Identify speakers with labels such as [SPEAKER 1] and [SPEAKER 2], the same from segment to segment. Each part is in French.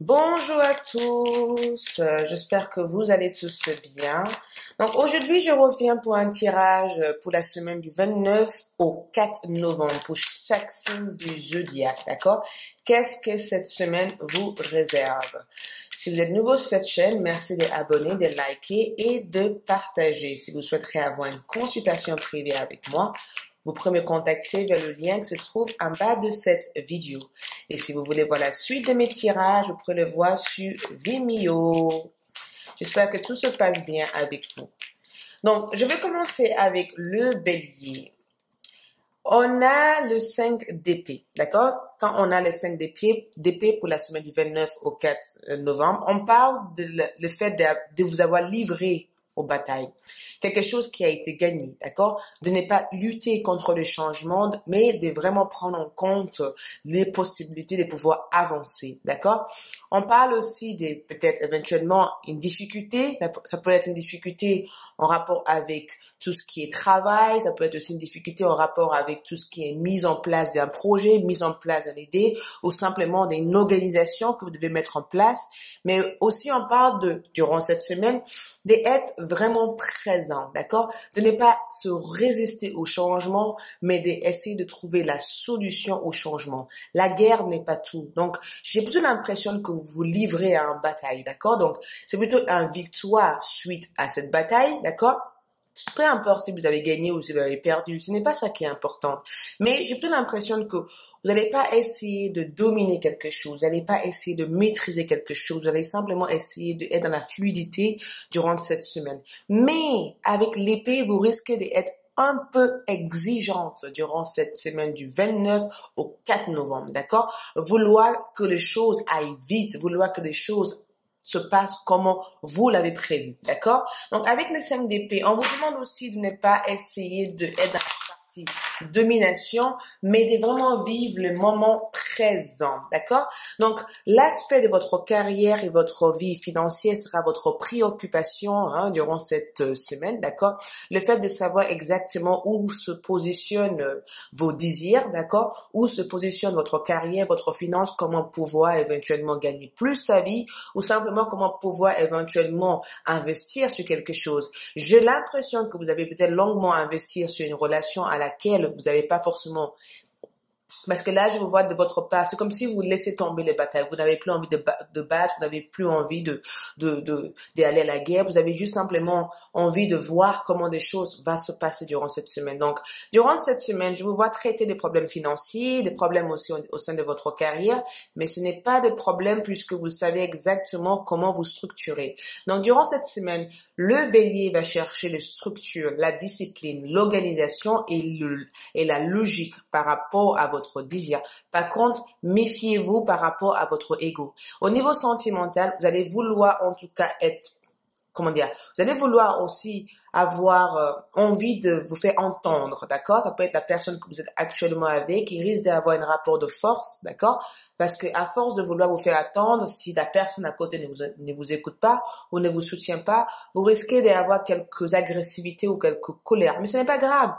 [SPEAKER 1] Bonjour à tous, j'espère que vous allez tous bien. Donc aujourd'hui, je reviens pour un tirage pour la semaine du 29 au 4 novembre pour chaque signe du zodiaque, d'accord? Qu'est-ce que cette semaine vous réserve? Si vous êtes nouveau sur cette chaîne, merci d'abonner, de liker et de partager. Si vous souhaiterez avoir une consultation privée avec moi, vous pouvez me contacter via le lien qui se trouve en bas de cette vidéo. Et si vous voulez voir la suite de mes tirages, vous pouvez le voir sur Vimeo. J'espère que tout se passe bien avec vous. Donc, je vais commencer avec le bélier. On a le 5 d'épée, d'accord? Quand on a le 5 d'épée pour la semaine du 29 au 4 novembre, on parle de le fait de vous avoir livré aux batailles. Quelque chose qui a été gagné, d'accord? De ne pas lutter contre le changement, mais de vraiment prendre en compte les possibilités de pouvoir avancer, d'accord? On parle aussi de peut-être éventuellement une difficulté. Ça peut être une difficulté en rapport avec tout ce qui est travail. Ça peut être aussi une difficulté en rapport avec tout ce qui est mise en place d'un projet, mise en place d'une idée ou simplement d'une organisation que vous devez mettre en place. Mais aussi, on parle durant cette semaine, d'être vraiment présent, d'accord? De ne pas se résister au changement, mais d'essayer de trouver la solution au changement. La guerre n'est pas tout. Donc, j'ai plutôt l'impression que vous vous livrez à une bataille, d'accord? Donc, c'est plutôt une victoire suite à cette bataille, d'accord? Peu importe si vous avez gagné ou si vous avez perdu, ce n'est pas ça qui est important. Mais j'ai plutôt l'impression que vous n'allez pas essayer de dominer quelque chose, vous n'allez pas essayer de maîtriser quelque chose, vous allez simplement essayer d'être dans la fluidité durant cette semaine. Mais avec l'épée, vous risquez d'être un peu exigeante durant cette semaine du 29 au 4 novembre, d'accord? Vouloir que les choses aillent vite, vouloir que les choses se passe comment vous l'avez prévu, d'accord? Donc, avec le 5 d'épée, on vous demande aussi de ne pas essayer d'être dans la partie domination, mais de vraiment vivre le moment présent, d'accord? Donc, l'aspect de votre carrière et votre vie financière sera votre préoccupation durant cette semaine, d'accord? Le fait de savoir exactement où se positionnent vos désirs, d'accord? Où se positionne votre carrière, votre finance, comment pouvoir éventuellement gagner plus sa vie ou simplement comment pouvoir éventuellement investir sur quelque chose. J'ai l'impression que vous avez peut-être longuement investi sur une relation à laquelle vous n'avez pas forcément. Parce que là, je vous vois de votre part, c'est comme si vous laissez tomber les batailles. Vous n'avez plus envie de battre, vous n'avez plus envie d'aller à la guerre. Vous avez juste simplement envie de voir comment des choses vont se passer durant cette semaine. Donc, durant cette semaine, je vous vois traiter des problèmes financiers, des problèmes aussi au sein de votre carrière, mais ce n'est pas des problèmes puisque vous savez exactement comment vous structurer. Donc, durant cette semaine, le bélier va chercher les structures, la discipline, l'organisation et la logique par rapport à votre désir. Par contre, méfiez-vous par rapport à votre ego. Au niveau sentimental, vous allez vouloir en tout cas vous allez vouloir aussi avoir envie de vous faire entendre, d'accord? Ça peut être la personne que vous êtes actuellement avec, qui risque d'avoir un rapport de force, d'accord? Parce que à force de vouloir vous faire attendre, si la personne à côté ne vous écoute pas ou ne vous soutient pas, vous risquez d'avoir quelques agressivités ou quelques colères. Mais ce n'est pas grave.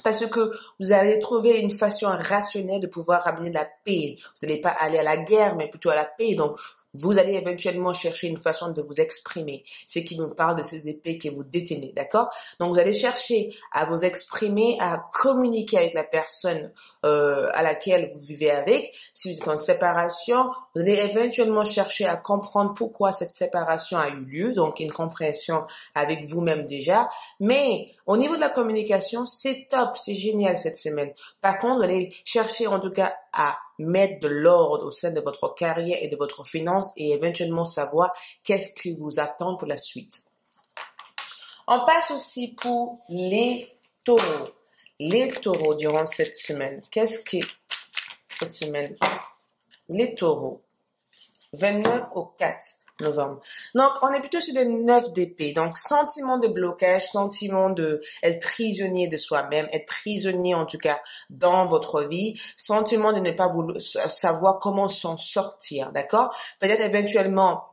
[SPEAKER 1] Parce que vous allez trouver une façon rationnelle de pouvoir ramener la paix. Vous n'allez pas aller à la guerre, mais plutôt à la paix. Donc, vous allez éventuellement chercher une façon de vous exprimer. Ce qui me parle de ces épées que vous détenez, d'accord? Donc, vous allez chercher à vous exprimer, à communiquer avec la personne à laquelle vous vivez avec. Si vous êtes en séparation, vous allez éventuellement chercher à comprendre pourquoi cette séparation a eu lieu. Donc, une compréhension avec vous-même déjà. Mais au niveau de la communication, c'est top, c'est génial cette semaine. Par contre, vous allez chercher en tout cas à mettre de l'ordre au sein de votre carrière et de votre finance et éventuellement savoir qu'est-ce qui vous attend pour la suite. On passe aussi pour les taureaux. Les taureaux durant cette semaine. Qu'est-ce que cette semaine? Les taureaux. 29 au 4 novembre. Donc, on est plutôt sur le 9 d'épée. Donc, sentiment de blocage, sentiment de être prisonnier de soi-même, être prisonnier en tout cas dans votre vie, sentiment de ne pas vouloir savoir comment s'en sortir, d'accord? Peut-être éventuellement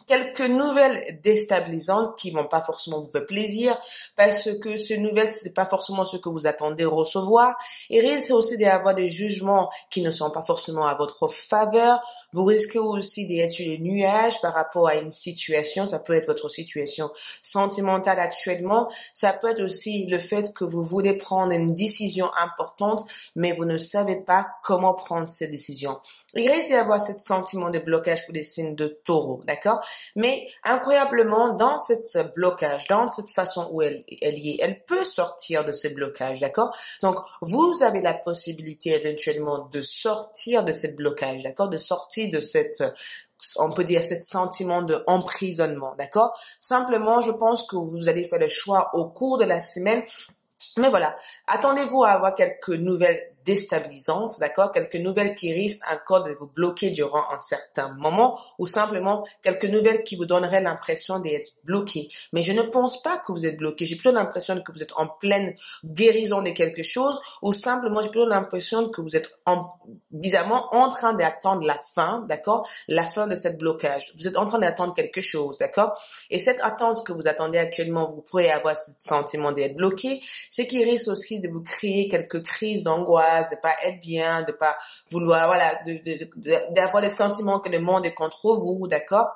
[SPEAKER 1] quelques nouvelles déstabilisantes qui vont pas forcément vous faire plaisir parce que ces nouvelles, c'est pas forcément ce que vous attendez recevoir. Il risque aussi d'y avoir des jugements qui ne sont pas forcément à votre faveur. Vous risquez aussi d'être sur les nuages par rapport à une situation. Ça peut être votre situation sentimentale actuellement. Ça peut être aussi le fait que vous voulez prendre une décision importante, mais vous ne savez pas comment prendre cette décision. Il risque d'y avoir ce sentiment de blocage pour les signes de taureau, d'accord? Mais incroyablement, dans cette blocage, dans cette façon où elle y est, elle peut sortir de ce blocage, d'accord? Donc, vous avez la possibilité éventuellement de sortir de ce blocage, d'accord? De sortir de on peut dire, cet sentiment de emprisonnement, d'accord? Simplement, je pense que vous allez faire le choix au cours de la semaine. Mais voilà, attendez-vous à avoir quelques nouvelles déstabilisantes, d'accord? Quelques nouvelles qui risquent encore de vous bloquer durant un certain moment ou simplement quelques nouvelles qui vous donneraient l'impression d'être bloqué. Mais je ne pense pas que vous êtes bloqué. J'ai plutôt l'impression que vous êtes en pleine guérison de quelque chose ou simplement j'ai plutôt l'impression que vous êtes bizarrement en train d'attendre la fin, d'accord? La fin de cette blocage. Vous êtes en train d'attendre quelque chose, d'accord? Et cette attente que vous attendez actuellement, vous pourrez avoir ce sentiment d'être bloqué. C'est qui risque aussi de vous créer quelques crises d'angoisse, de pas être bien, de pas vouloir, voilà, d'avoir le sentiment que le monde est contre vous, d'accord?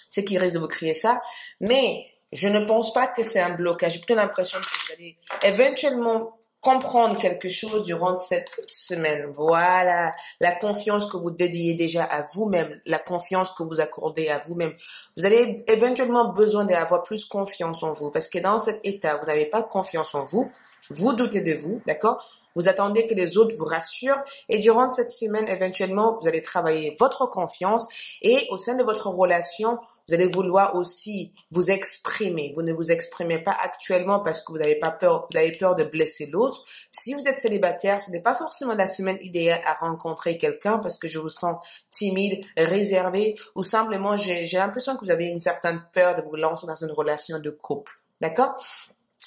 [SPEAKER 1] C'est qui risque de vous créer ça. Mais je ne pense pas que c'est un blocage. J'ai plutôt l'impression que vous allez éventuellement comprendre quelque chose durant cette semaine. Voilà, la confiance que vous dédiez déjà à vous-même, la confiance que vous accordez à vous-même. Vous avez éventuellement besoin d'avoir plus confiance en vous parce que dans cet état, vous n'avez pas confiance en vous, vous doutez de vous, d'accord? Vous attendez que les autres vous rassurent et durant cette semaine, éventuellement, vous allez travailler votre confiance et au sein de votre relation, vous allez vouloir aussi vous exprimer. Vous ne vous exprimez pas actuellement parce que vous n'avez pas peur, vous avez peur de blesser l'autre. Si vous êtes célibataire, ce n'est pas forcément la semaine idéale à rencontrer quelqu'un parce que je vous sens timide, réservé ou simplement j'ai l'impression que vous avez une certaine peur de vous lancer dans une relation de couple. D'accord?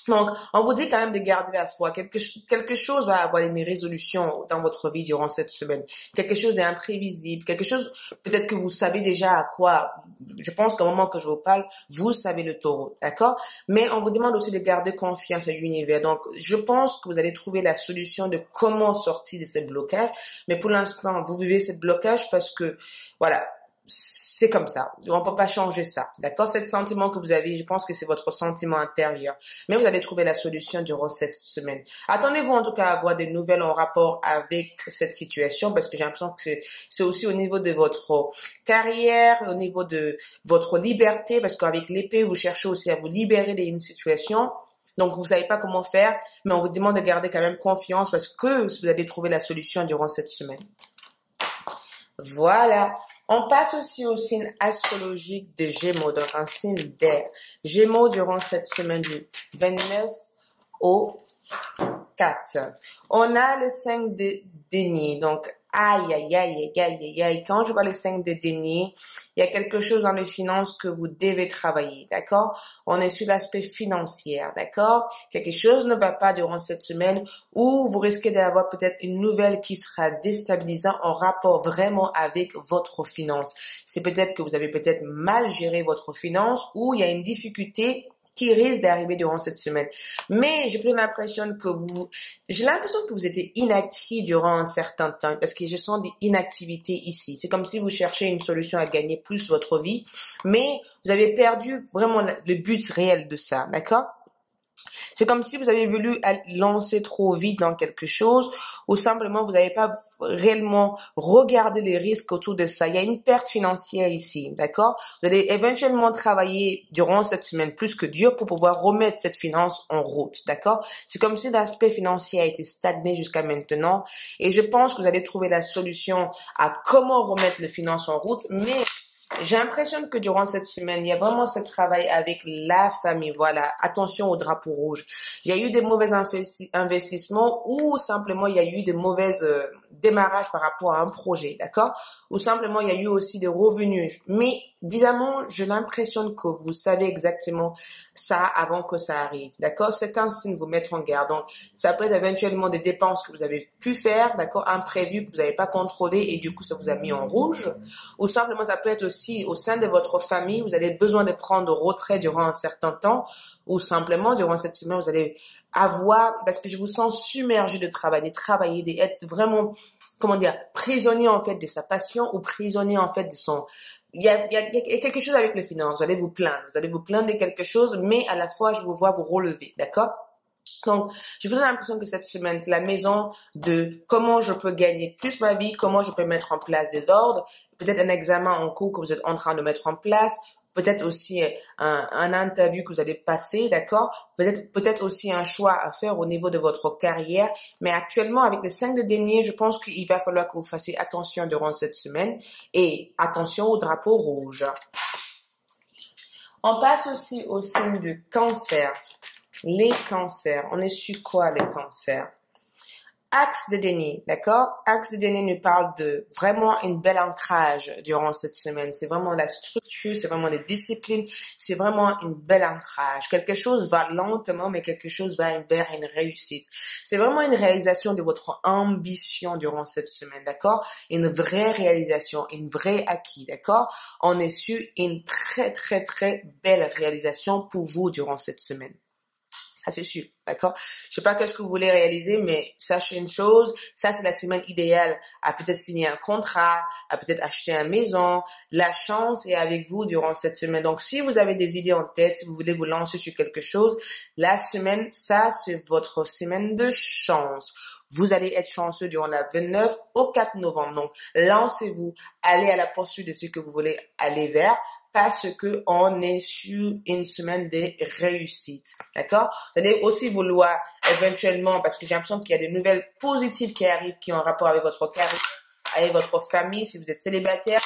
[SPEAKER 1] Donc, on vous dit quand même de garder la foi. Quelque chose va avoir une résolution dans votre vie durant cette semaine. Quelque chose d'imprévisible. Quelque chose, peut-être que vous savez déjà à quoi. Je pense qu'au moment que je vous parle, vous savez le taureau. D'accord? Mais on vous demande aussi de garder confiance à l'univers. Donc, je pense que vous allez trouver la solution de comment sortir de ce blocage. Mais pour l'instant, vous vivez ce blocage parce que, voilà, c'est comme ça. On peut pas changer ça. D'accord? Cet sentiment que vous avez, je pense que c'est votre sentiment intérieur. Mais vous allez trouver la solution durant cette semaine. Attendez-vous en tout cas à avoir des nouvelles en rapport avec cette situation parce que j'ai l'impression que c'est aussi au niveau de votre carrière, au niveau de votre liberté parce qu'avec l'épée, vous cherchez aussi à vous libérer d'une situation. Donc, vous savez pas comment faire, mais on vous demande de garder quand même confiance parce que vous allez trouver la solution durant cette semaine. Voilà. On passe aussi au signe astrologique de Gémeaux, donc un signe d'air. Gémeaux durant cette semaine du 29 au 4. On a le 5 de denier, donc aïe, aïe, aïe, aïe, aïe, aïe. Quand je vois le 5 de denier, il y a quelque chose dans les finances que vous devez travailler, d'accord? On est sur l'aspect financier, d'accord? Quelque chose ne va pas durant cette semaine ou vous risquez d'avoir peut-être une nouvelle qui sera déstabilisante en rapport vraiment avec votre finance. C'est peut-être que vous avez peut-être mal géré votre finance ou il y a une difficulté qui risque d'arriver durant cette semaine. Mais j'ai l'impression que j'ai l'impression que vous êtes inactif durant un certain temps parce que je sens des inactivités ici. C'est comme si vous cherchez une solution à gagner plus votre vie, mais vous avez perdu vraiment le but réel de ça, d'accord? C'est comme si vous avez voulu lancer trop vite dans quelque chose ou simplement vous n'avez pas réellement regardé les risques autour de ça. Il y a une perte financière ici, d'accord? Vous allez éventuellement travailler durant cette semaine plus que dur pour pouvoir remettre cette finance en route, d'accord? C'est comme si l'aspect financier a été stagné jusqu'à maintenant et je pense que vous allez trouver la solution à comment remettre les finances en route, mais j'ai l'impression que durant cette semaine, il y a vraiment ce travail avec la famille. Voilà, attention au drapeau rouge. Il y a eu des mauvais investissements ou simplement il y a eu des mauvaises démarrage par rapport à un projet, d'accord? Ou simplement, il y a eu aussi des revenus. Mais bizarrement, j'ai l'impression que vous savez exactement ça avant que ça arrive, d'accord? C'est un signe de vous mettre en garde. Donc, ça peut être éventuellement des dépenses que vous avez pu faire, d'accord? Imprévues que vous n'avez pas contrôlées et du coup, ça vous a mis en rouge. Ou simplement, ça peut être aussi au sein de votre famille, vous avez besoin de prendre retrait durant un certain temps ou simplement, durant cette semaine, vous allez avoir, parce que je vous sens submergé de travailler, d'être vraiment, comment dire, prisonnier en fait de sa passion ou prisonnier en fait de son... il y a quelque chose avec les finances, vous allez vous plaindre de quelque chose, mais à la fois, je vous vois vous relever, d'accord? Donc, j'ai plutôt l'impression que cette semaine, c'est la maison de comment je peux gagner plus ma vie, comment je peux mettre en place des ordres, peut-être un examen en cours que vous êtes en train de mettre en place, peut-être aussi un interview que vous allez passer, d'accord? Peut-être aussi un choix à faire au niveau de votre carrière. Mais actuellement, avec les 5 derniers, je pense qu'il va falloir que vous fassiez attention durant cette semaine et attention au drapeau rouge. On passe aussi au signe du cancer. Les cancers. On est sur quoi, les cancers? Axe de déni, d'accord? Axe de déni nous parle de vraiment une belle ancrage durant cette semaine. C'est vraiment la structure, c'est vraiment les disciplines, c'est vraiment une belle ancrage. Quelque chose va lentement, mais quelque chose va vers une réussite. C'est vraiment une réalisation de votre ambition durant cette semaine, d'accord? Une vraie réalisation, une vraie acquis, d'accord? On est sur une très, très, très belle réalisation pour vous durant cette semaine. Ça, c'est sûr, d'accord? Je sais pas qu'est-ce que vous voulez réaliser, mais sachez une chose, ça, c'est la semaine idéale à peut-être signer un contrat, à peut-être acheter une maison. La chance est avec vous durant cette semaine. Donc, si vous avez des idées en tête, si vous voulez vous lancer sur quelque chose, la semaine, ça, c'est votre semaine de chance. Vous allez être chanceux durant la 29 au 4 novembre. Donc, lancez-vous, allez à la poursuite de ce que vous voulez aller vers, parce que on est sur une semaine de réussite, d'accord? Vous allez aussi vouloir éventuellement, parce que j'ai l'impression qu'il y a des nouvelles positives qui arrivent, qui ont un rapport avec votre carrière, avec votre famille, si vous êtes célibataire,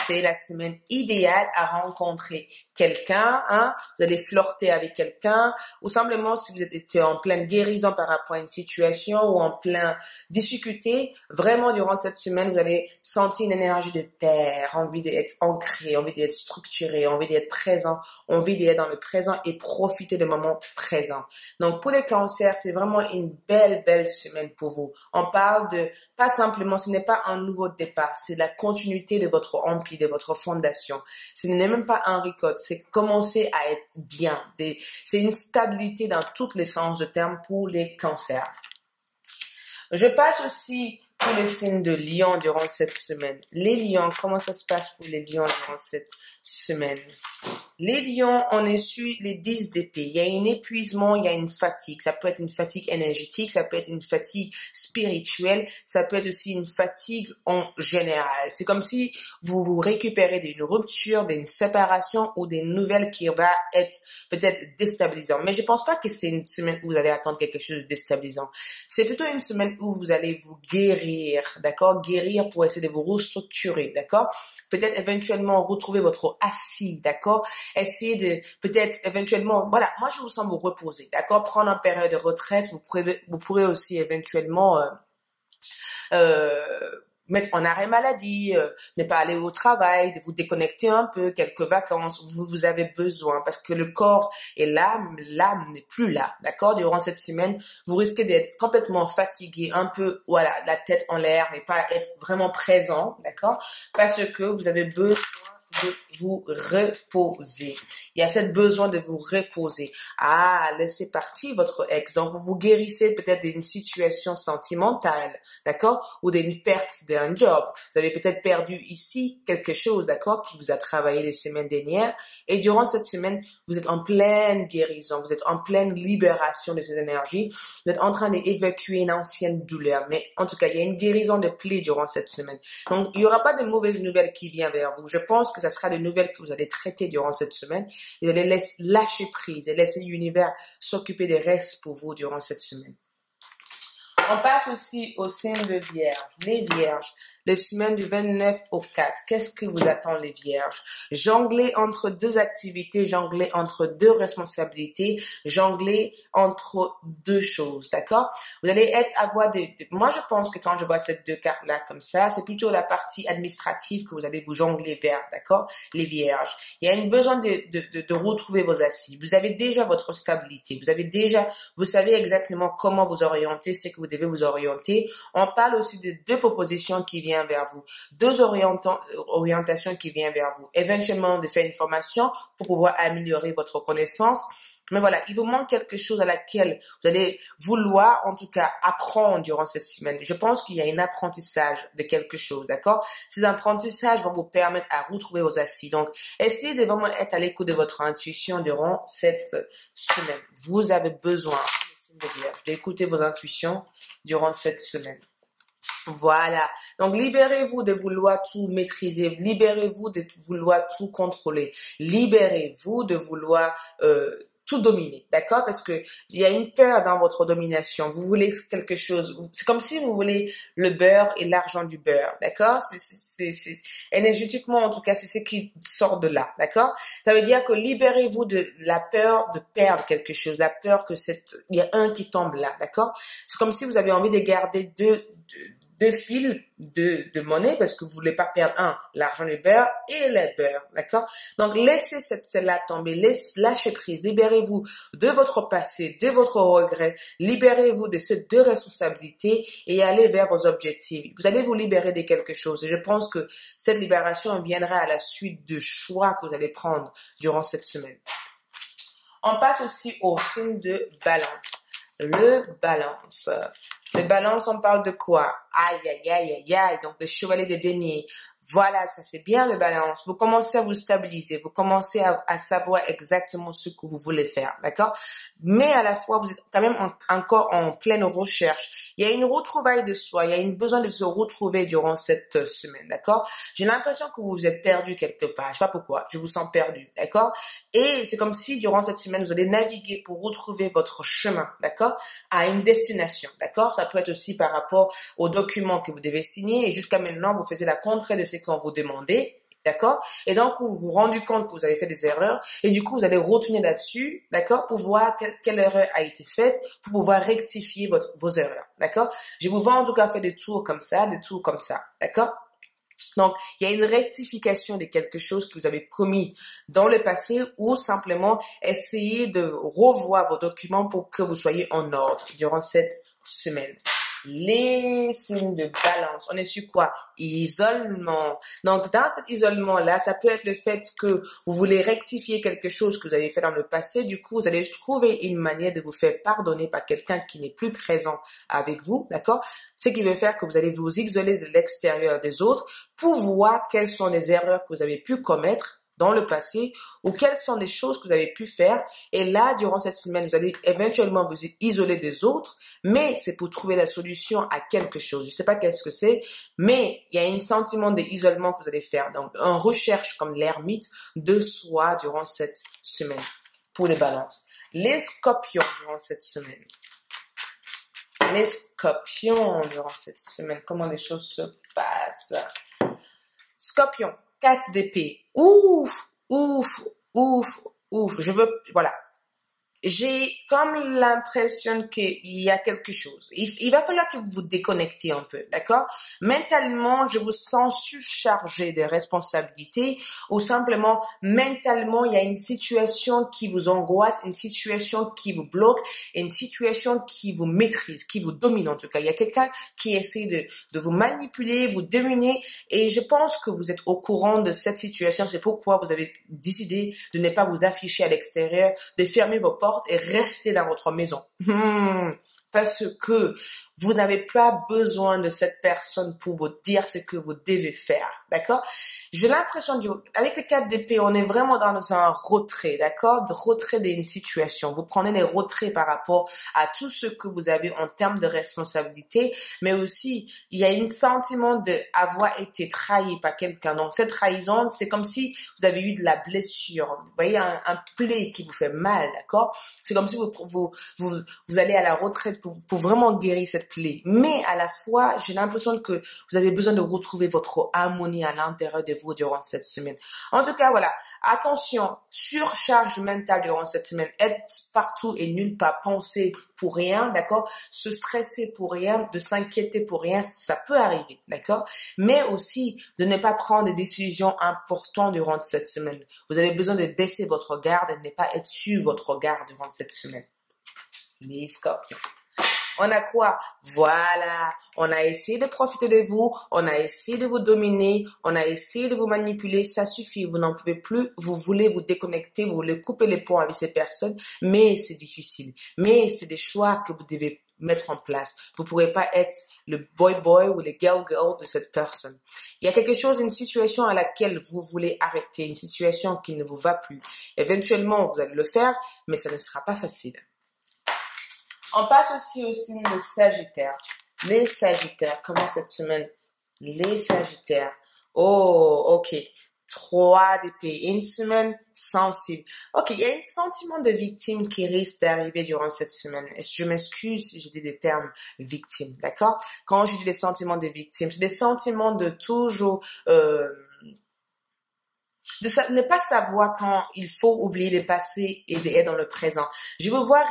[SPEAKER 1] c'est la semaine idéale à rencontrer quelqu'un, hein, vous allez flirter avec quelqu'un, ou simplement si vous êtes en pleine guérison par rapport à une situation ou en plein difficulté, vraiment durant cette semaine, vous allez sentir une énergie de terre, envie d'être ancré, envie d'être structuré, envie d'être présent, envie d'être dans le présent et profiter du moment présent. Donc pour les cancers, c'est vraiment une belle, belle semaine pour vous. On parle de, pas simplement, ce n'est pas un nouveau départ, c'est la continuité de votre empire, de votre fondation. Ce n'est même pas un record, c'est commencer à être bien. C'est une stabilité dans tous les sens du terme pour les cancers. Je passe aussi pour les signes de Lion durant cette semaine. Les Lions, comment ça se passe pour les Lions durant cette semaine? Les lions, on est sur les 10 d'épée. Il y a un épuisement, il y a une fatigue. Ça peut être une fatigue énergétique, ça peut être une fatigue spirituelle, ça peut être aussi une fatigue en général. C'est comme si vous vous récupérez d'une rupture, d'une séparation ou des nouvelles qui va être peut-être déstabilisant. Mais je pense pas que c'est une semaine où vous allez attendre quelque chose de déstabilisant. C'est plutôt une semaine où vous allez vous guérir, d'accord? Guérir pour essayer de vous restructurer, d'accord? Peut-être éventuellement retrouver votre assis, d'accord? Essayer de, peut-être, éventuellement, voilà, moi, je vous sens vous reposer, d'accord? Prendre une période de retraite, vous pourrez aussi éventuellement, mettre en arrêt maladie, ne pas aller au travail, de vous déconnecter un peu, quelques vacances, vous avez besoin, parce que le corps et l'âme n'est plus là, d'accord? Durant cette semaine, vous risquez d'être complètement fatigué, un peu, voilà, la tête en l'air et pas être vraiment présent, d'accord? Parce que vous avez besoin de vous reposer. Il y a cette besoin de vous reposer. Ah, laissez partir votre ex. Donc, vous vous guérissez peut-être d'une situation sentimentale, d'accord? Ou d'une perte d'un job. Vous avez peut-être perdu ici quelque chose, d'accord? Qui vous a travaillé les semaines dernières. Et durant cette semaine, vous êtes en pleine guérison. Vous êtes en pleine libération de ces énergies. Vous êtes en train d'évacuer une ancienne douleur. Mais en tout cas, il y a une guérison de plaies durant cette semaine. Donc, il n'y aura pas de mauvaises nouvelles qui viennent vers vous. Je pense que ça sera des nouvelles que vous allez traiter durant cette semaine. Vous allez lâcher prise et laisser l'univers s'occuper des restes pour vous durant cette semaine. On passe aussi au signe de Vierge. Les Vierges, les semaines du 29 au 4. Qu'est-ce que vous attend les Vierges? Jongler entre deux activités, jongler entre deux responsabilités, jongler entre deux choses, d'accord? Vous allez avoir moi je pense que quand je vois ces deux cartes-là comme ça, c'est plutôt la partie administrative que vous allez vous jongler vers, d'accord? Les Vierges. Il y a une besoin de retrouver vos assises. Vous avez déjà votre stabilité. Vous savez exactement comment vous orienter, c'est que vous devez vous orienter. On parle aussi de deux propositions qui viennent vers vous, deux orientations qui viennent vers vous. Éventuellement, de faire une formation pour pouvoir améliorer votre connaissance. Mais voilà, il vous manque quelque chose à laquelle vous allez vouloir, en tout cas, apprendre durant cette semaine. Je pense qu'il y a un apprentissage de quelque chose, d'accord? Ces apprentissages vont vous permettre à retrouver vos assises. Donc, essayez de vraiment être à l'écoute de votre intuition durant cette semaine. Vous avez besoin d'écouter vos intuitions durant cette semaine. Voilà. Donc, libérez-vous de vouloir tout maîtriser. Libérez-vous de vouloir tout contrôler. Libérez-vous de vouloir tout dominer, d'accord? Parce que il y a une peur dans votre domination. Vous voulez quelque chose. C'est comme si vous voulez le beurre et l'argent du beurre, d'accord? C'est énergétiquement, en tout cas, c'est ce qui sort de là, d'accord? Ça veut dire que libérez-vous de la peur de perdre quelque chose, la peur que il y a un qui tombe là, d'accord? C'est comme si vous avez envie de garder deux fils de monnaie parce que vous voulez pas perdre l'argent du beurre et le beurre, d'accord? Donc, laissez celle-là tomber, lâchez prise, libérez-vous de votre passé, de votre regret, libérez-vous de ces deux responsabilités et allez vers vos objectifs. Vous allez vous libérer de quelque chose et je pense que cette libération viendra à la suite de choix que vous allez prendre durant cette semaine. On passe aussi au signe de Balance. Le Balance. Le Balance, on parle de quoi? Aïe, aïe, aïe, aïe, aïe. Donc, le chevalier de denier. Voilà, ça c'est bien le Balance. Vous commencez à vous stabiliser. Vous commencez à savoir exactement ce que vous voulez faire. D'accord? Mais à la fois, vous êtes quand même encore en pleine recherche. Il y a une retrouvaille de soi. Il y a une besoin de se retrouver durant cette semaine. D'accord? J'ai l'impression que vous vous êtes perdu quelque part. Je sais pas pourquoi. Je vous sens perdu. D'accord? Et c'est comme si durant cette semaine, vous allez naviguer pour retrouver votre chemin. D'accord? À une destination. D'accord? Ça peut être aussi par rapport aux documents que vous devez signer. Et jusqu'à maintenant, vous faisiez la contrée de ce qu'on vous demandait. D'accord? Et donc, vous vous rendez compte que vous avez fait des erreurs. Et du coup, vous allez retourner là-dessus. D'accord? Pour voir quelle erreur a été faite. Pour pouvoir rectifier vos erreurs. D'accord? Je vous vois en tout cas faire des tours comme ça. D'accord? Donc, il y a une rectification de quelque chose que vous avez commis dans le passé ou simplement essayer de revoir vos documents pour que vous soyez en ordre durant cette semaine. Les signes de Balance. On est sur quoi? Isolement. Donc, dans cet isolement-là, ça peut être le fait que vous voulez rectifier quelque chose que vous avez fait dans le passé. Du coup, vous allez trouver une manière de vous faire pardonner par quelqu'un qui n'est plus présent avec vous, d'accord? Ce qui veut faire que vous allez vous isoler de l'extérieur des autres pour voir quelles sont les erreurs que vous avez pu commettre dans le passé ou quelles sont les choses que vous avez pu faire. Et là, durant cette semaine, vous allez éventuellement vous isoler des autres, mais c'est pour trouver la solution à quelque chose. Je ne sais pas qu'est-ce que c'est, mais il y a un sentiment d'isolement que vous allez faire. Donc, une recherche comme l'ermite de soi durant cette semaine pour les balances. Les scorpions durant cette semaine. Les scorpions durant cette semaine. Comment les choses se passent? Scorpion. 4 d'épée. Ouf, ouf, ouf, ouf. Voilà. J'ai comme l'impression qu'il y a quelque chose. Il va falloir que vous vous déconnectez un peu, d'accord? Mentalement, je vous sens surchargé de responsabilités ou simplement, mentalement, il y a une situation qui vous angoisse, une situation qui vous bloque, une situation qui vous maîtrise, qui vous domine en tout cas. Il y a quelqu'un qui essaie de vous manipuler, vous dominer et je pense que vous êtes au courant de cette situation. C'est pourquoi vous avez décidé de ne pas vous afficher à l'extérieur, de fermer vos portes et rester dans votre maison. Parce que vous n'avez pas besoin de cette personne pour vous dire ce que vous devez faire. D'accord? J'ai l'impression, avec les 4 d'épée, on est vraiment dans un retrait, d'accord? De retrait d'une situation. Vous prenez les retraits par rapport à tout ce que vous avez en termes de responsabilité, mais aussi, il y a un sentiment d'avoir été trahi par quelqu'un. Donc, cette trahison, c'est comme si vous avez eu de la blessure. Vous voyez, un plaie qui vous fait mal, d'accord? C'est comme si vous allez à la retraite pour vraiment guérir cette plaît. Mais à la fois, j'ai l'impression que vous avez besoin de retrouver votre harmonie à l'intérieur de vous durant cette semaine. En tout cas, voilà. Attention, surcharge mentale durant cette semaine. Être partout et nulle part, penser pour rien, d'accord? Se stresser pour rien, de s'inquiéter pour rien, ça peut arriver, d'accord? Mais aussi de ne pas prendre des décisions importantes durant cette semaine. Vous avez besoin de baisser votre garde et de ne pas être sur votre garde durant cette semaine. Les scorpions. On a quoi? Voilà, on a essayé de profiter de vous, on a essayé de vous dominer, on a essayé de vous manipuler, ça suffit, vous n'en pouvez plus, vous voulez vous déconnecter, vous voulez couper les ponts avec ces personnes, mais c'est difficile, mais c'est des choix que vous devez mettre en place. Vous ne pourrez pas être le boy ou le girl de cette personne. Il y a quelque chose, une situation à laquelle vous voulez arrêter, une situation qui ne vous va plus. Éventuellement, vous allez le faire, mais ça ne sera pas facile. On passe aussi au signe de Sagittaire. Les Sagittaires, comment cette semaine? Les Sagittaires. Oh, ok. 3 d'épée. Une semaine sensible. Ok, il y a un sentiment de victime qui risque d'arriver durant cette semaine. Et je m'excuse si je dis des termes victime, d'accord? Quand je dis des sentiments de victime, c'est des sentiments de toujours... de ne pas savoir quand il faut oublier le passé et d'être dans le présent. Je veux voir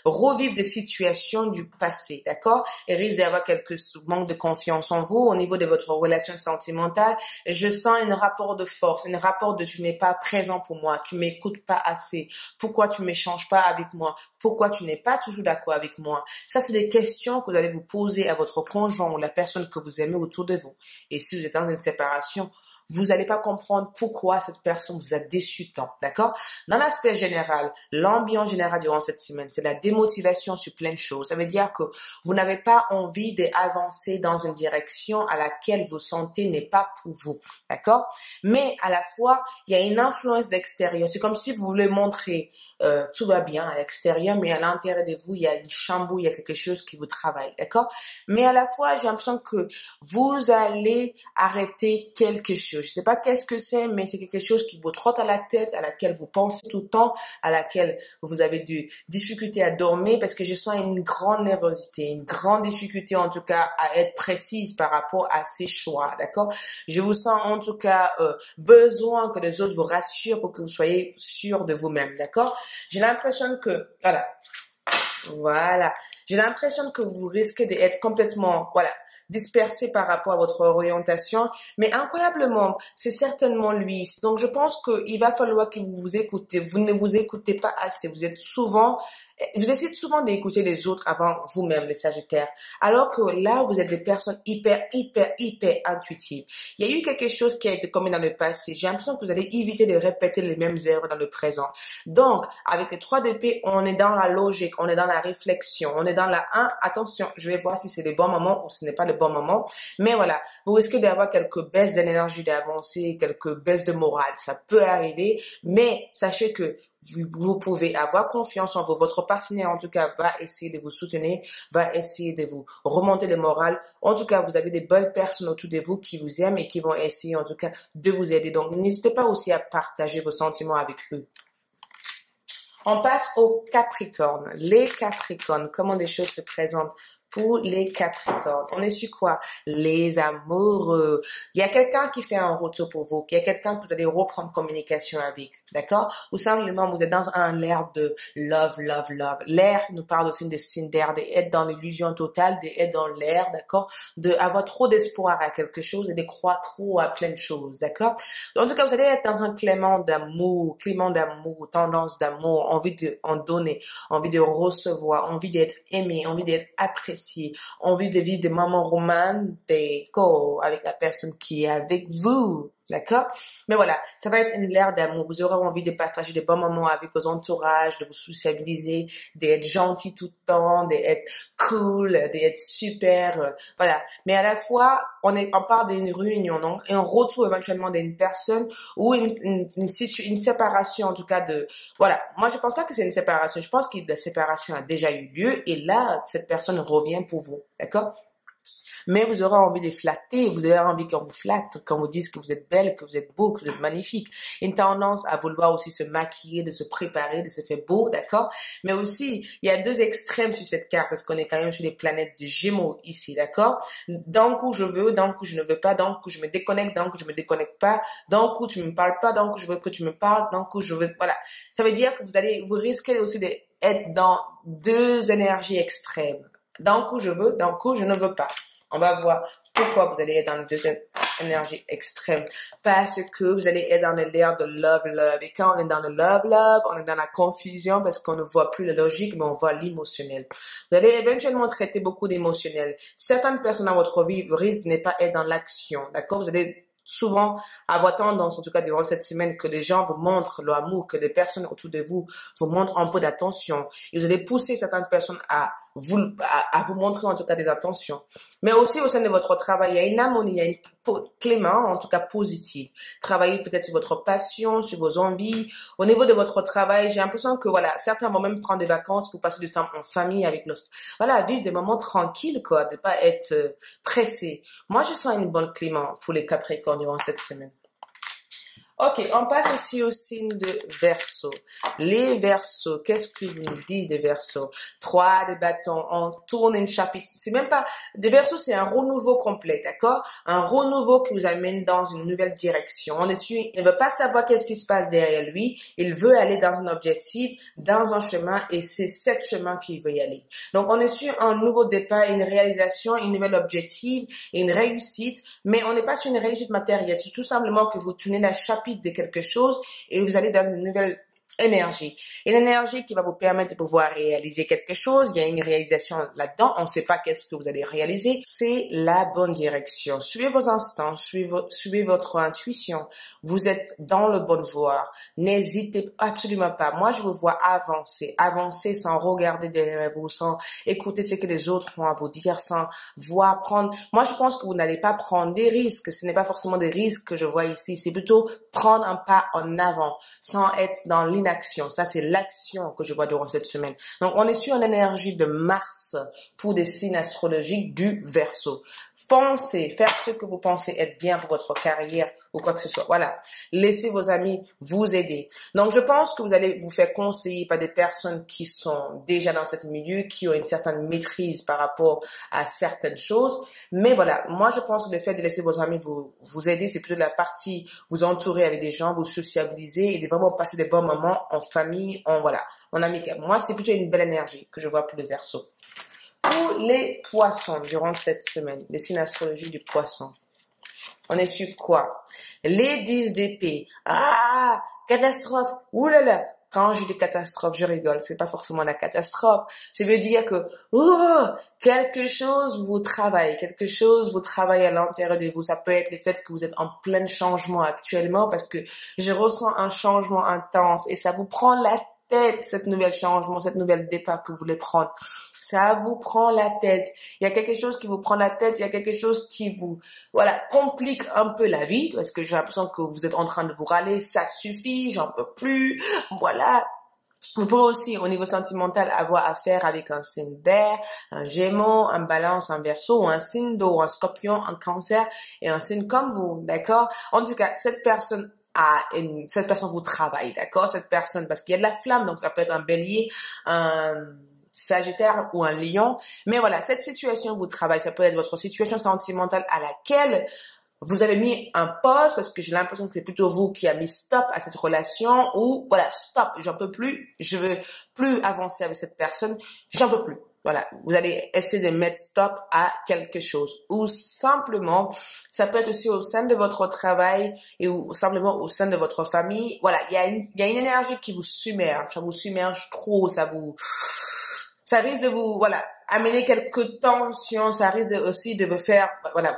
[SPEAKER 1] revivre des situations du passé, d'accord? Et risque d'avoir quelques manques de confiance en vous au niveau de votre relation sentimentale. Je sens un rapport de force, un rapport de tu n'es pas présent pour moi, tu m'écoutes pas assez, pourquoi tu m'échanges pas avec moi, pourquoi tu n'es pas toujours d'accord avec moi. Ça, c'est des questions que vous allez vous poser à votre conjoint ou la personne que vous aimez autour de vous. Et si vous êtes dans une séparation, vous n'allez pas comprendre pourquoi cette personne vous a déçu tant, d'accord? Dans l'aspect général, l'ambiance générale durant cette semaine, c'est la démotivation sur plein de choses. Ça veut dire que vous n'avez pas envie d'avancer dans une direction à laquelle vous sentez n'est pas pour vous, d'accord? Mais à la fois, il y a une influence d'extérieur. C'est comme si vous voulez montrer tout va bien à l'extérieur, mais à l'intérieur de vous, il y a une chambouille, il y a quelque chose qui vous travaille, d'accord? Mais à la fois, j'ai l'impression que vous allez arrêter quelque chose. Je sais pas qu'est-ce que c'est, mais c'est quelque chose qui vous trotte à la tête, à laquelle vous pensez tout le temps, à laquelle vous avez des difficultés à dormir parce que je sens une grande nervosité, une grande difficulté en tout cas à être précise par rapport à ces choix, d'accord? Je vous sens en tout cas besoin que les autres vous rassurent pour que vous soyez sûr de vous-même, d'accord? J'ai l'impression que, voilà. J'ai l'impression que vous risquez d'être complètement, dispersé par rapport à votre orientation, mais incroyablement, c'est certainement lui. Donc, je pense qu'il va falloir que vous vous écoutez. Vous ne vous écoutez pas assez. Vous essayez souvent d'écouter les autres avant vous-même, les Sagittaires. Alors que là, vous êtes des personnes hyper intuitives. Il y a eu quelque chose qui a été commis dans le passé. J'ai l'impression que vous allez éviter de répéter les mêmes erreurs dans le présent. Donc, avec les 3 d'épée, on est dans la logique, on est dans la réflexion, on est dans la 1. Attention, je vais voir si c'est le bon moment ou ce n'est pas le bon moment. Mais voilà, vous risquez d'avoir quelques baisses d'énergie d'avancer, quelques baisses de morale. Ça peut arriver, mais sachez que vous pouvez avoir confiance en vous. Votre partenaire, en tout cas, va essayer de vous soutenir, va essayer de vous remonter le moral. En tout cas, vous avez des bonnes personnes autour de vous qui vous aiment et qui vont essayer, en tout cas, de vous aider. Donc, n'hésitez pas aussi à partager vos sentiments avec eux. On passe aux Capricornes. Les Capricornes, comment des choses se présentent pour les Capricornes? On est sur quoi? Les amoureux. Il y a quelqu'un qui fait un retour pour vous. Il y a quelqu'un que vous allez reprendre communication avec. D'accord? Ou simplement, vous êtes dans l'ère de love. L'air nous parle aussi des signes d'air, d'être dans l'illusion totale, d'être dans l'air, d'accord? D'avoir trop d'espoir à quelque chose et de croire trop à plein de choses, d'accord? En tout cas, vous allez être dans un climat d'amour, tendance d'amour, envie de en donner, envie de recevoir, envie d'être aimé, envie d'être apprécié, envie de vivre des moments romantiques avec la personne qui est avec vous. D'accord? Mais voilà, ça va être une ère d'amour. Vous aurez envie de partager des bons moments avec vos entourages, de vous sociabiliser, d'être gentil tout le temps, d'être cool, d'être super, voilà. Mais à la fois, on parle d'une réunion, donc un retour éventuellement d'une personne ou une séparation, en tout cas voilà. Moi, je pense pas que c'est une séparation. Je pense que la séparation a déjà eu lieu et là, cette personne revient pour vous. D'accord? Mais vous aurez envie de flatter, vous aurez envie qu'on vous flatte, qu'on vous dise que vous êtes belle, que vous êtes beau, que vous êtes magnifique. Une tendance à vouloir aussi se maquiller, de se préparer, de se faire beau, d'accord? Mais aussi, il y a deux extrêmes sur cette carte, parce qu'on est quand même sur les planètes de Gémeaux ici, d'accord? D'un coup, je veux, d'un coup, je ne veux pas, d'un coup, je me déconnecte, d'un coup, je me déconnecte pas, d'un coup, tu me parles pas, d'un coup, je veux que tu me parles, d'un coup, je veux, voilà. Ça veut dire que vous risquez aussi d'être dans deux énergies extrêmes. D'un coup, je veux, d'un coup, je ne veux pas. On va voir pourquoi vous allez être dans deux énergies extrêmes. Parce que vous allez être dans l'ère de love. Et quand on est dans le love, on est dans la confusion parce qu'on ne voit plus la logique, mais on voit l'émotionnel. Vous allez éventuellement traiter beaucoup d'émotionnel. Certaines personnes dans votre vie risquent de ne pas être dans l'action. D'accord? Vous allez souvent avoir tendance, en tout cas durant cette semaine, que les gens vous montrent l'amour, que les personnes autour de vous vous montrent un peu d'attention. Et vous allez pousser certaines personnes à vous montrer en tout cas des attentions. Mais aussi au sein de votre travail, il y a une harmonie, il y a une clément, en tout cas positive. Travaillez peut-être sur votre passion, sur vos envies. Au niveau de votre travail, j'ai l'impression que voilà, certains vont même prendre des vacances pour passer du temps en famille avec voilà, vivre des moments tranquilles, quoi, de pas être pressé. Moi, je sens une bonne clément pour les Capricornes durant cette semaine. Ok, on passe aussi au signe de Verseau. Les Verseaux, qu'est-ce que je vous dis de Verseau? 3 de bâtons, on tourne une chapitre. C'est même pas, de Verseau, c'est un renouveau complet, d'accord? Un renouveau qui vous amène dans une nouvelle direction. Il ne veut pas savoir qu'est-ce qui se passe derrière lui. Il veut aller dans un objectif, dans un chemin, et c'est cet chemin qu'il veut y aller. Donc, on est sur un nouveau départ, une réalisation, une nouvelle objectif, une réussite, mais on n'est pas sur une réussite matérielle. C'est tout simplement que vous tournez la chapitre de quelque chose et vous allez dans une nouvelle énergie. Une énergie qui va vous permettre de pouvoir réaliser quelque chose. Il y a une réalisation là-dedans. On ne sait pas qu'est-ce que vous allez réaliser. C'est la bonne direction. Suivez vos instants, suivez votre intuition. Vous êtes dans le bon voie. N'hésitez absolument pas. Moi, je vous vois avancer sans regarder derrière vous, sans écouter ce que les autres ont à vous dire, sans voir prendre. Moi, je pense que vous n'allez pas prendre des risques. Ce n'est pas forcément des risques que je vois ici. C'est plutôt prendre un pas en avant, sans être dans l'inaction. Ça, c'est l'action que je vois durant cette semaine. Donc, on est sur une énergie de Mars pour des signes astrologiques du Verseau. Foncez, faites ce que vous pensez être bien pour votre carrière ou quoi que ce soit. Voilà. Laissez vos amis vous aider. Donc, je pense que vous allez vous faire conseiller par des personnes qui sont déjà dans ce milieu, qui ont une certaine maîtrise par rapport à certaines choses. Mais voilà, moi, je pense que le fait de laisser vos amis vous aider, c'est plutôt la partie vous entourer avec des gens, vous sociabiliser et de vraiment passer des bons moments en famille, en amical. Moi, c'est plutôt une belle énergie que je vois pour le Verseau. Pour les poissons, durant cette semaine, les signes astrologiques du poisson, on est sur quoi? Les 10 d'épée. Ah, catastrophe. Ouh là là. Quand je dis catastrophe, je rigole. C'est pas forcément la catastrophe. Ça veut dire que, quelque chose vous travaille à l'intérieur de vous. Ça peut être le fait que vous êtes en plein changement actuellement parce que je ressens un changement intense et ça vous prend la tête, cette nouvelle changement, cette nouvelle départ que vous voulez prendre. Ça vous prend la tête. Il y a quelque chose qui vous prend la tête, il y a quelque chose qui vous, complique un peu la vie, parce que j'ai l'impression que vous êtes en train de vous râler, ça suffit, j'en peux plus, voilà. Vous pourrez aussi, au niveau sentimental, avoir affaire avec un signe d'air, un Gémeaux, un Balance, un Verseau, ou un signe d'eau, un Scorpion, un Cancer, et un signe comme vous, d'accord? En tout cas, cette personne vous travaille, d'accord? Cette personne, parce qu'il y a de la flamme, donc ça peut être un Bélier, un Sagittaire ou un Lion. Mais voilà, cette situation vous travaille. Ça peut être votre situation sentimentale à laquelle vous avez mis un pause parce que j'ai l'impression que c'est plutôt vous qui avez mis stop à cette relation ou voilà, stop, j'en peux plus, je veux plus avancer avec cette personne, j'en peux plus. Voilà, vous allez essayer de mettre stop à quelque chose. Ou simplement, ça peut être aussi au sein de votre travail ou simplement au sein de votre famille. Voilà, il y a une énergie qui vous submerge. Ça vous submerge trop, ça risque de vous, amener quelques tensions, ça risque aussi de vous faire,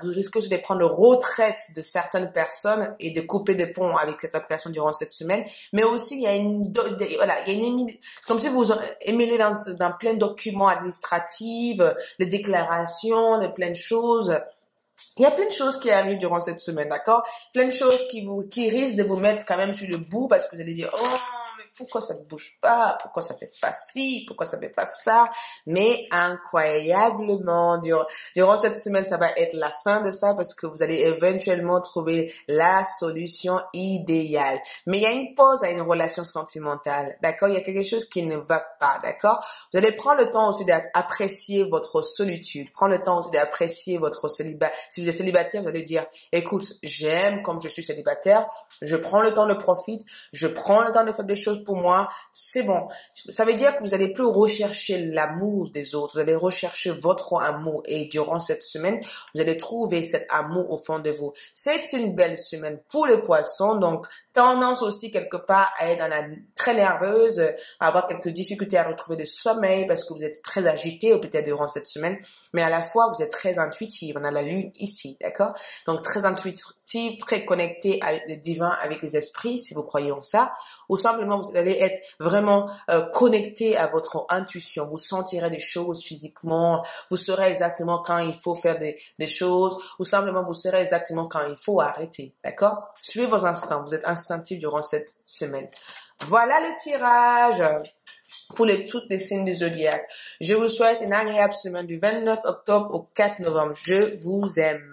[SPEAKER 1] vous risquez aussi de prendre retraite de certaines personnes et de couper des ponts avec certaines personnes durant cette semaine. Mais aussi, il y a c'est comme si vous émêlez dans plein de documents administratifs, des déclarations, de plein de choses. Il y a plein de choses qui arrivent durant cette semaine, d'accord? Plein de choses qui risquent de vous mettre quand même sur le bout parce que vous allez dire, oh, mais pourquoi ça ne bouge pas, pourquoi ça fait pas ci, pourquoi ça fait pas ça. Mais incroyablement, durant cette semaine, ça va être la fin de ça parce que vous allez éventuellement trouver la solution idéale. Mais il y a une pause à une relation sentimentale, d'accord? Il y a quelque chose qui ne va pas, d'accord? Vous allez prendre le temps aussi d'apprécier votre solitude, prendre le temps aussi d'apprécier votre célibat. Si vous êtes célibataire, vous allez dire, écoute, j'aime comme je suis célibataire, je prends le temps de profiter, je prends le temps de faire des choses pour moi, c'est bon. Ça veut dire que vous allez plus rechercher l'amour des autres, vous allez rechercher votre amour et durant cette semaine, vous allez trouver cet amour au fond de vous. C'est une belle semaine pour les poissons, donc tendance aussi quelque part à être très nerveuse, à avoir quelques difficultés à retrouver le sommeil parce que vous êtes très agité ou peut-être durant cette semaine, mais à la fois vous êtes très intuitive. On a la lune ici, d'accord? Donc très intuitive, très connectée avec le divin, avec les esprits, si vous croyez en ça, ou simplement vous allez être vraiment connecté à votre intuition. Vous sentirez des choses physiquement, vous saurez exactement quand il faut faire des choses, ou simplement vous saurez exactement quand il faut arrêter, d'accord? Suivez vos instincts, vous êtes instinctif durant cette semaine. Voilà le tirage pour toutes les signes du zodiaque. Je vous souhaite une agréable semaine du 29 octobre au 4 novembre. Je vous aime.